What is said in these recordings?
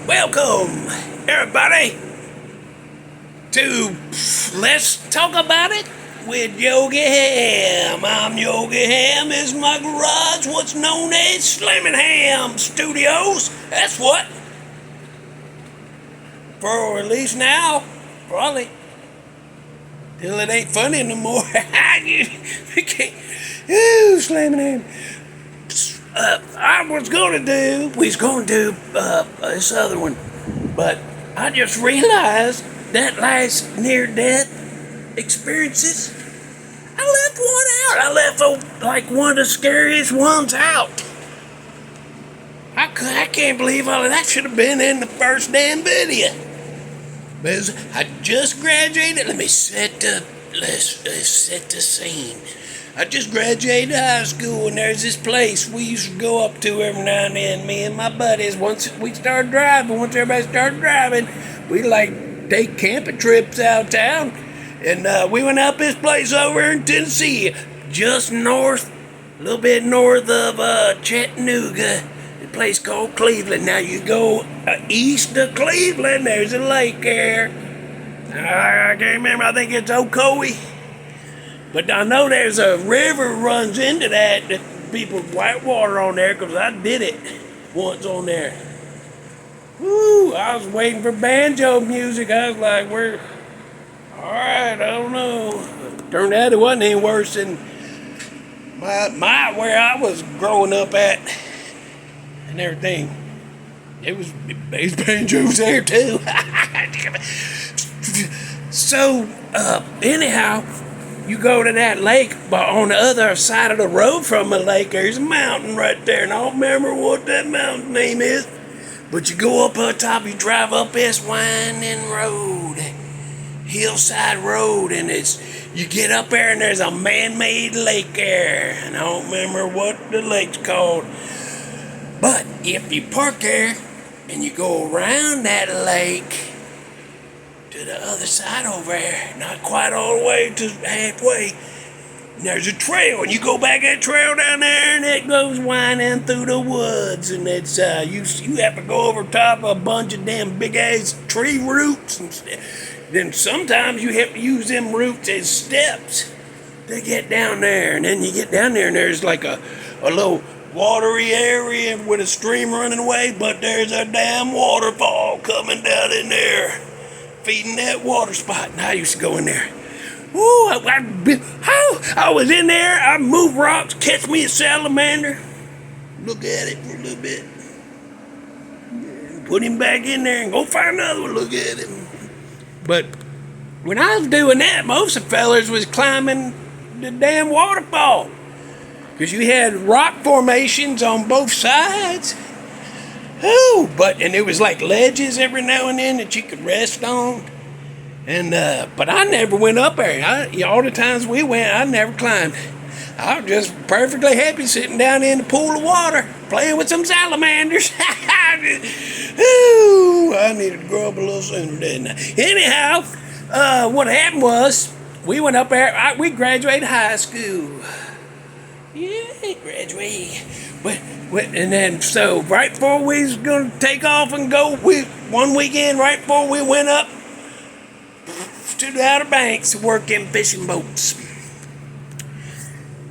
Welcome, everybody, to Let's Talk About It with Yogi Hamm. I'm Yogi Hamm. This is my garage, what's known as Slammin' Ham Studios. That's what. For at least now, probably. Till it ain't funny no more. We can't. Ooh, Slammin' Ham. We was going to do this other one, but I just realized that last near-death experiences, I left one out. I left like one of the scariest ones out. I can't believe all of that should have been in the first damn video. Because I just graduated. Let's set the scene. I just graduated high school, and there's this place we used to go up to every now and then, me and my buddies. Once everybody started driving, we like take camping trips out of town. And we went up this place over in Tennessee, just north, a little bit north of Chattanooga, a place called Cleveland. Now you go east of Cleveland, there's a lake there. I can't remember, I think it's Ocoee. But I know there's a river runs into that people white water on there, because I did it once on there. Woo, I was waiting for banjo music. I was like, alright, I don't know. Turned out it wasn't any worse than where I was growing up at and everything. It was bass banjos there too. So, anyhow, you go to that lake, but on the other side of the road from the lake, there's a mountain right there, and I don't remember what that mountain name is. But you go up on top, you drive up this winding road, hillside road, and you get up there, and there's a man-made lake there, and I don't remember what the lake's called. But if you park there, and you go around that lake to the other side over there, not quite all the way to halfway, there's a trail, and you go back that trail down there, and it goes winding through the woods, and it's you have to go over top of a bunch of damn big ass tree roots, and then sometimes you have to use them roots as steps to get down there. And then you get down there, and there's like a little watery area with a stream running away, but there's a damn waterfall coming down in there, feeding that water spot. And I used to go in there. Ooh, I was in there. I moved rocks, catch me a salamander, look at it for a little bit, put him back in there, and go find another one, look at him. But when I was doing that, most of the fellas was climbing the damn waterfall, because you had rock formations on both sides. Ooh, and it was like ledges every now and then that you could rest on. And but I never went up there. All the times we went, I never climbed. I was just perfectly happy sitting down in the pool of water, playing with some salamanders. Ooh, I needed to grow up a little sooner, didn't I? Anyhow, what happened was, we went up there, we graduated high school. Yeah, graduated. And then, so right before we was going to take off and go, one weekend right before we went up to the Outer Banks to work in fishing boats.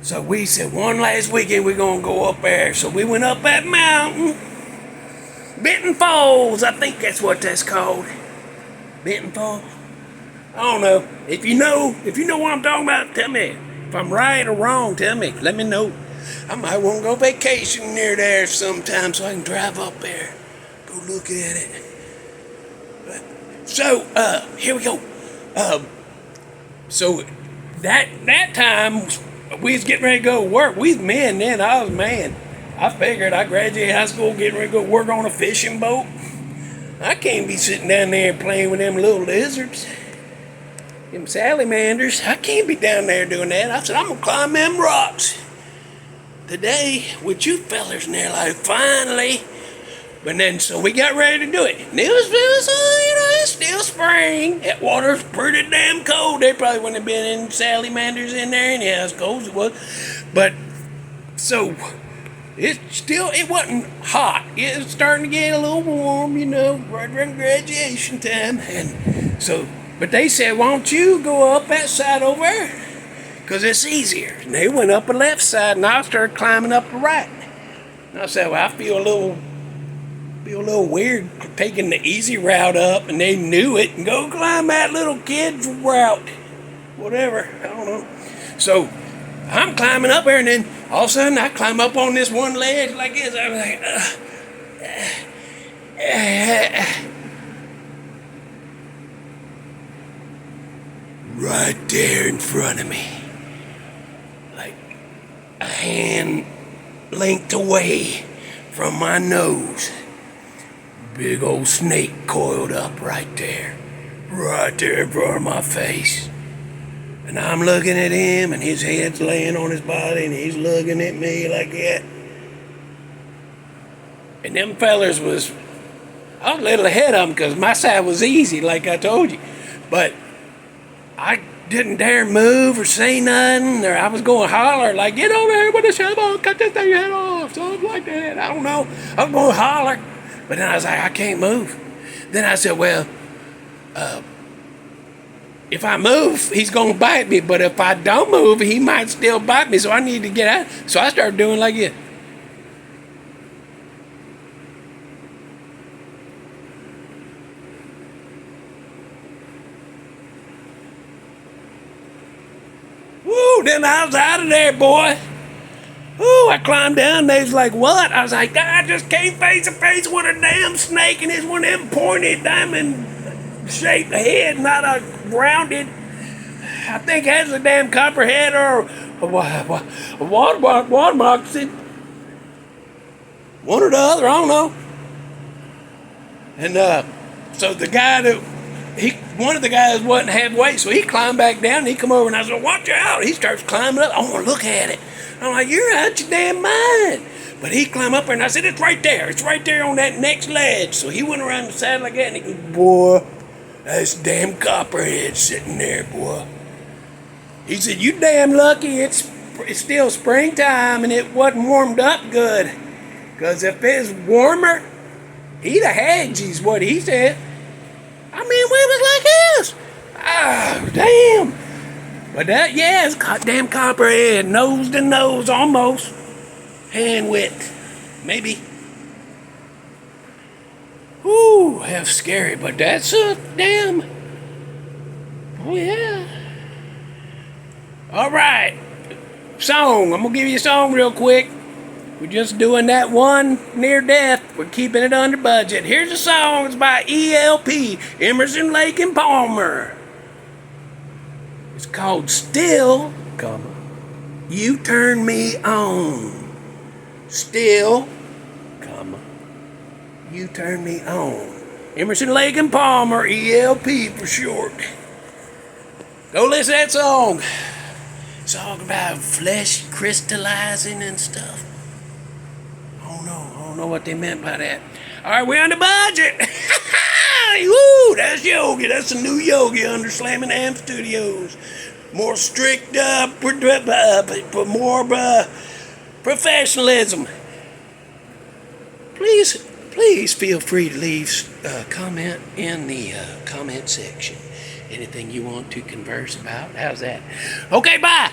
So we said one last weekend we're going to go up there. So we went up that mountain, Benton Falls, I think that's what that's called. Benton Falls. I don't know. If you know what I'm talking about, tell me. If I'm right or wrong, tell me. Let me know. I might want to go vacation near there sometime so I can drive up there, go look at it. So, here we go. So that time we was getting ready to go to work. We was men then. I was man. I figured I graduated high school, getting ready to go work on a fishing boat. I can't be sitting down there playing with them little lizards, them salamanders. I can't be down there doing that. I said, I'm gonna climb them rocks today with you fellers. And they're like, finally. But then, so we got ready to do it. And it was it's still spring. That water's pretty damn cold. They probably wouldn't have been any salamanders in there anyhow, as cold as it was. But, so, It wasn't hot. It was starting to get a little warm, right around graduation time. And so, but they said, why don't you go up that side over there? Because it's easier. And they went up the left side, and I started climbing up the right. And I said, well, I feel a little weird taking the easy route up, and they knew it, and go climb that little kid's route. Whatever, I don't know. So I'm climbing up there, and then all of a sudden I climb up on this one ledge like this. I was like, right there in front of me, like a hand length away from my nose, big old snake coiled up right there in front of my face. And I'm looking at him, and his head's laying on his body, and he's looking at me like that. And them fellers I was a little ahead of them because my side was easy, like I told you. But I didn't dare move or say nothing, or I was going to holler, like, get over here with a shovel, cut this thing head off, something like that. I don't know. I was going to holler. But then I was like, I can't move. Then I said, well, if I move, he's going to bite me. But if I don't move, he might still bite me. So I need to get out. So I started doing like this. Woo, then I was out of there, boy. Ooh, I climbed down. They was like, what? I was like, I just came face to face with a damn snake, and it's one of them pointed diamond-shaped head, not a rounded. I think it has a damn copperhead or a water moccasin. One or the other, I don't know. And so the guy one of the guys wasn't halfway, so he climbed back down, and he come over, and I said, watch out. He starts climbing up. I want to look at it. I'm like, you're out your damn mind. But he climbed up there, and I said, it's right there. It's right there on that next ledge. So he went around the side like that, and he goes, boy, that's damn copperhead sitting there, boy. He said, you damn lucky it's still springtime, and it wasn't warmed up good. Because if it was warmer, he'd have had you, is what he said. I mean, we was like this. Ah, damn. But it's damn copperhead, nose to nose, almost. Hand width, maybe. Whew, that's scary, but that's a damn. Oh, yeah. All right. Song. I'm going to give you a song real quick. We're just doing that one near death. We're keeping it under budget. Here's a song. It's by ELP, Emerson, Lake and Palmer. It's called Still, You Turn Me On. Still, You Turn Me On. Emerson, Lake and Palmer, ELP for short. Go listen to that song. It's all about flesh crystallizing and stuff. I don't know what they meant by that. All right, we're on the budget. Woo, that's Yogi. That's the new Yogi under Slammin' Ham Studios. More strict, more professionalism. Please feel free to leave a comment in the comment section. Anything you want to converse about. How's that? Okay, bye.